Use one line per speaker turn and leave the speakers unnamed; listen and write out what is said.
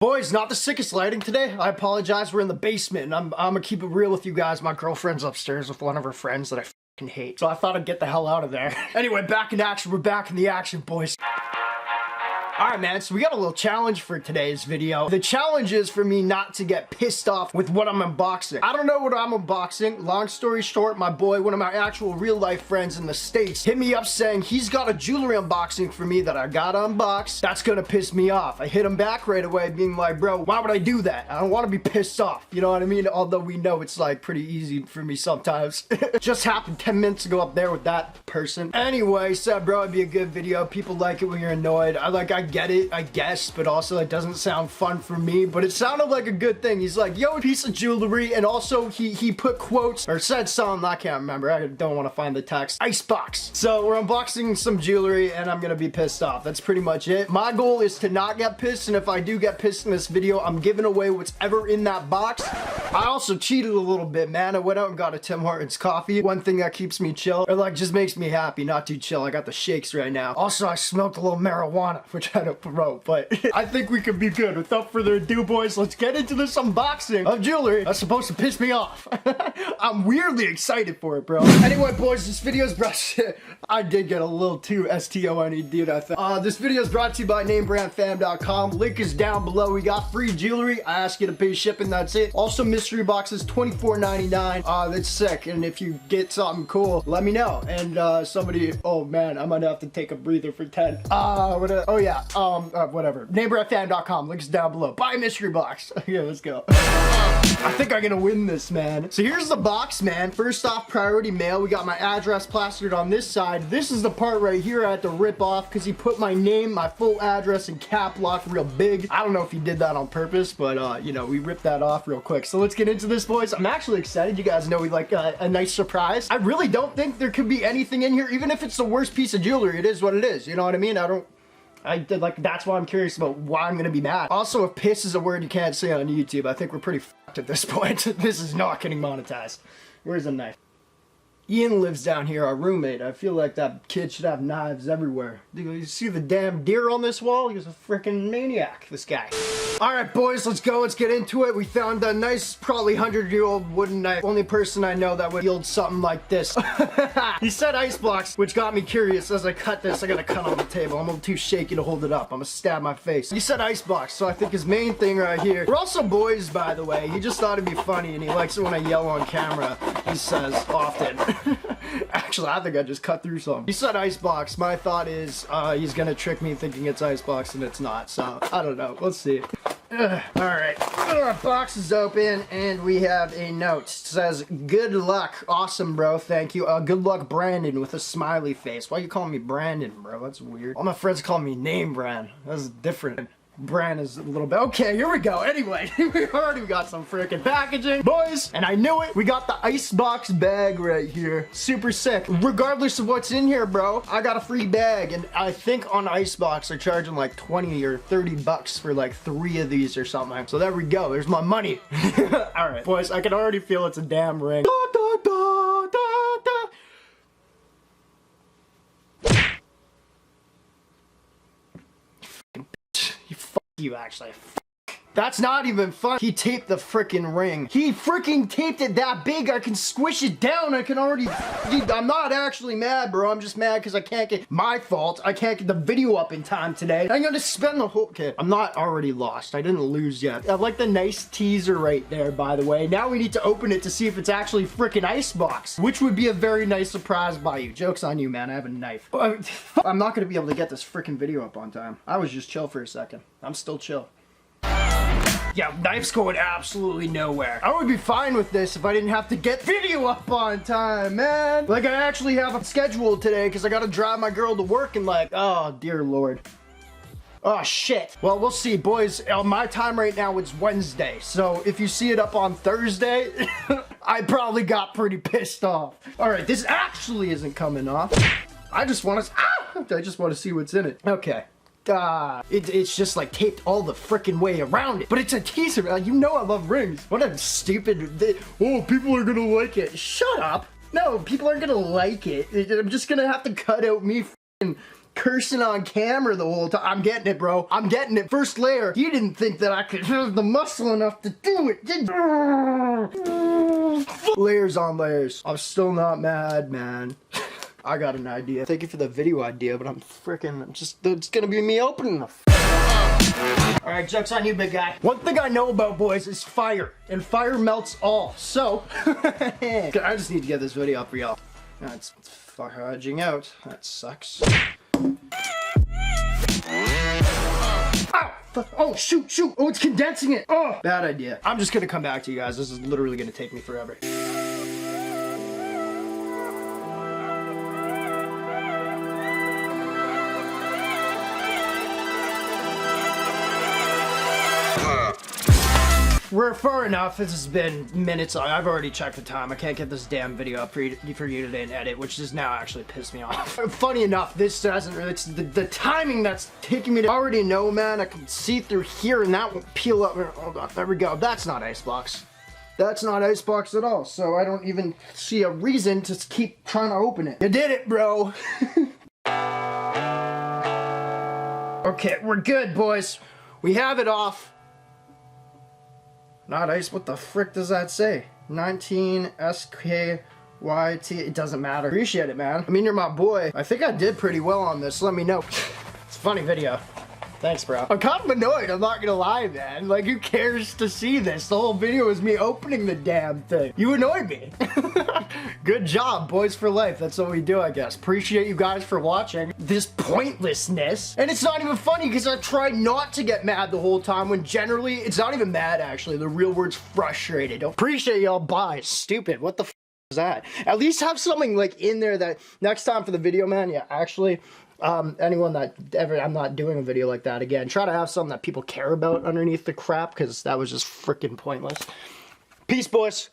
Boys, not the sickest lighting today. I apologize. We're in the basement, and I'm gonna keep it real with you guys. My girlfriend's upstairs with one of her friends that I fucking hate. So I thought I'd get the hell out of there. Anyway, back in action. We're back in the action, boys. Alright, man, so we got a little challenge for today's video. The challenge is for me not to get pissed off with what I'm unboxing. I don't know what I'm unboxing. Long story short, my boy, one of my actual real-life friends in the States, hit me up saying he's got a jewelry unboxing for me that I gotta unbox. That's gonna piss me off. I hit him back right away, being like, bro, why would I do that? I don't want to be pissed off. You know what I mean? Although we know it's, like, pretty easy for me sometimes. Just happened 10 minutes ago up there with that person. Anyway, said, bro, it'd be a good video. People like it when you're annoyed. I get it, I guess, but also it doesn't sound fun for me, but it sounded like a good thing. He's like, yo, a piece of jewelry, and also he put quotes, or said something, I can't remember, I don't want to find the text. Icebox. So we're unboxing some jewelry, and I'm gonna be pissed off. That's pretty much it. My goal is to not get pissed, and if I do get pissed in this video, I'm giving away what's ever in that box. I also cheated a little bit, man. I went out and got a Tim Hortons coffee. One thing that keeps me chill, or like just makes me happy, not too chill. I got the shakes right now. Also, I smoked a little marijuana, which I don't promote, but I think we could be good. Without further ado, boys, let's get into this unboxing of jewelry that's supposed to piss me off. I'm weirdly excited for it, bro. Anyway, boys, this video's brought to I did get a little too STONE, dude, I think. This video is brought to you by namebrandfam.com. Link is down below. We got free jewelry. I ask you to pay shipping, that's it. Also, mystery boxes, $24.99. That's sick. And if you get something cool, let me know. And somebody, oh man, I might have to take a breather for 10. Whatever. Namebrandfam.com. Links down below. Buy a mystery box. Yeah, let's go. I think I'm gonna win this, man. So here's the box, man. First off, priority mail. We got my address plastered on this side. This is the part right here I had to rip off because he put my name, my full address in cap lock real big. I don't know if he did that on purpose, but you know, we ripped that off real quick. So let's get into this, boys. I'm actually excited. You guys know we like a nice surprise. I really don't think there could be anything in here, even if it's the worst piece of jewelry. It is what it is. You know what I mean? That's why I'm curious about why I'm gonna be mad. Also, if piss is a word you can't say on YouTube, I think we're pretty fucked at this point. This is not getting monetized. Where's the knife? Ian lives down here, our roommate. I feel like that kid should have knives everywhere. You see the damn deer on this wall? He's a freaking maniac, this guy. Alright, boys, let's go. Let's get into it. We found a nice, probably 100-year-old wooden knife. Only person I know that would yield something like this. He said icebox, which got me curious. As I cut this, I gotta cut on the table. I'm a little too shaky to hold it up. I'm gonna stab my face. He said icebox, so I think his main thing right here. We're also boys, by the way. He just thought it'd be funny, and he likes it when I yell on camera. He says often. Actually, I think I just cut through some. He said icebox. My thought is he's gonna trick me thinking it's icebox and it's not. So I don't know. Let's see. Alright. Box is open and we have a note. It says, good luck. Awesome, bro. Thank you. Good luck, Brandon, with a smiley face. Why you calling me Brandon, bro? That's weird. All my friends call me Name Brand. That's different. Brand is a little bit okay. Here we go. Anyway, we already got some freaking packaging, boys, and I knew it. We got the icebox bag right here. Super sick. Regardless of what's in here, bro, I got a free bag, and I think on icebox they're charging like 20 or 30 bucks for like 3 of these or something. So there we go. There's my money. All right, boys, I can already feel it's a damn ring. You actually. That's not even fun. He taped the freaking ring. He freaking taped it that big I can squish it down. I can already. Dude, I'm not actually mad, bro. I'm just mad because I can't get. My fault. I can't get the video up in time today. I'm gonna spend the whole. Okay, I'm not already lost. I didn't lose yet. I like the nice teaser right there, by the way. Now we need to open it to see if it's actually freaking icebox, which would be a very nice surprise by you. Joke's on you, man. I have a knife. I'm not gonna be able to get this freaking video up on time. I was just chill for a second. I'm still chill. Yeah, knife's going absolutely nowhere. I would be fine with this if I didn't have to get video up on time, man. Like, I actually have a schedule today because I gotta drive my girl to work and like, oh, dear Lord. Oh, shit. Well, we'll see, boys. My time right now is Wednesday, so if you see it up on Thursday, I probably got pretty pissed off. All right, this actually isn't coming off. I just want to see what's in it. Okay. It's just like taped all the freaking way around it. But it's a teaser. You know I love rings. What a stupid. Oh, people are gonna like it. Shut up. No, people aren't gonna like it. I'm just gonna have to cut out me cursing on camera the whole time. I'm getting it, bro. I'm getting it. First layer. You didn't think that I could have the muscle enough to do it, did you? Layers on layers. I'm still not mad, man. I got an idea. Thank you for the video idea, but it's gonna be me opening the Alright, joke's on you, big guy. One thing I know about, boys, is fire. And fire melts all. So, I just need to get this video up for y'all. It's fudging out. That sucks. Ow! Oh, shoot. Oh, it's condensing it. Oh, bad idea. I'm just gonna come back to you guys. This is literally gonna take me forever. We're far enough. This has been minutes long. I've already checked the time. I can't get this damn video up for you today and edit, which is now actually pissed me off. Funny enough, this doesn't really, it's the timing that's taking me to already know, man. I can see through here and that won't peel up. Hold on, there we go. That's not icebox. That's not icebox at all. So I don't even see a reason to keep trying to open it. You did it, bro. Okay, we're good, boys. We have it off. Not ice, what the frick does that say? 19 SKYT, it doesn't matter. Appreciate it, man. I mean, you're my boy. I think I did pretty well on this, let me know. It's a funny video. Thanks, bro. I'm kind of annoyed, I'm not gonna lie, man. Like, who cares to see this? The whole video is me opening the damn thing. You annoyed me. Good job, boys for life. That's what we do, I guess. Appreciate you guys for watching this pointlessness. And it's not even funny because I tried not to get mad the whole time when generally, it's not even mad, actually. The real word's frustrated. Appreciate y'all. Bye. Stupid. What the f is that? At least have something like in there that next time for the video, man, yeah, actually, anyone that I'm not doing a video like that again. Try to have something that people care about underneath the crap, because that was just freaking pointless. Peace, boys.